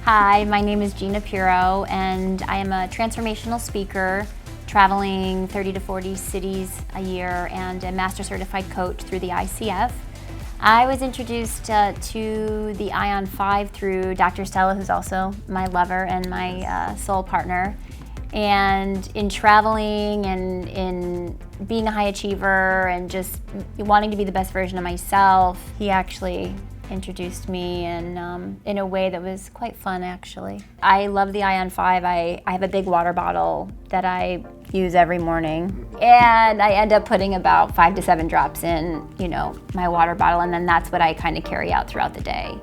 Hi, my name is Gina Pero, and I am a transformational speaker, traveling 30 to 40 cities a year, and a master certified coach through the ICF. I was introduced to the Ion 5 through Dr. Stella, who's also my lover and my soul partner. And in traveling and in being a high achiever and just wanting to be the best version of myself, he actually introduced me in a way that was quite fun, actually. I love the Ion 5. I have a big water bottle that I use every morning, and I end up putting about 5 to 7 drops in, my water bottle, and then that's what I kind of carry out throughout the day.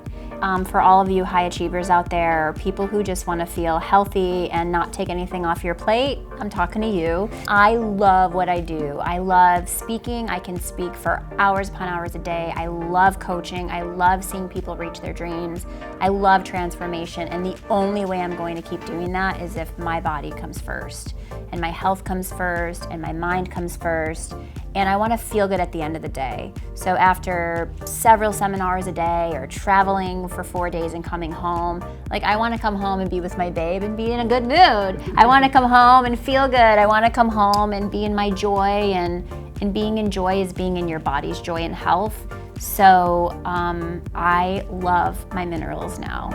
For all of you high achievers out there, people who just want to feel healthy and not take anything off your plate, I'm talking to you. I love what I do. I love speaking. I can speak for hours upon hours a day. I love coaching. I love seeing people reach their dreams. I love transformation, and the only way I'm going to keep doing that is if my body comes first, and my health comes first, and my mind comes first, and I want to feel good at the end of the day. So after several seminars a day or traveling for 4 days and coming home, I want to come home and be with my babe and be in a good mood. I want to come home and feel good. I want to come home and be in my joy, and being in joy is being in your body's joy and health. So I love my minerals now.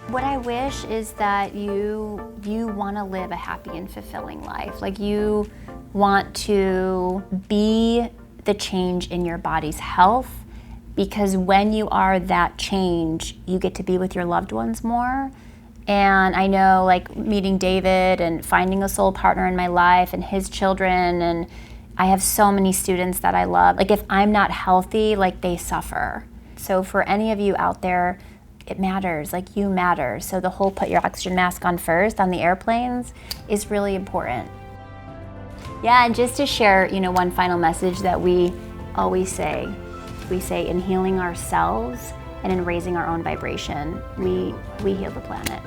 What I wish is that you want to live a happy and fulfilling life. You want to be the change in your body's health, because when you are that change, you get to be with your loved ones more. And I know, meeting David and finding a soul partner in my life and his children, and I have so many students that I love. If I'm not healthy, they suffer. So for any of you out there, it matters, you matter. So the whole put your oxygen mask on first on the airplanes is really important. Yeah, and just to share, one final message that we always say. We say in healing ourselves and in raising our own vibration, we heal the planet.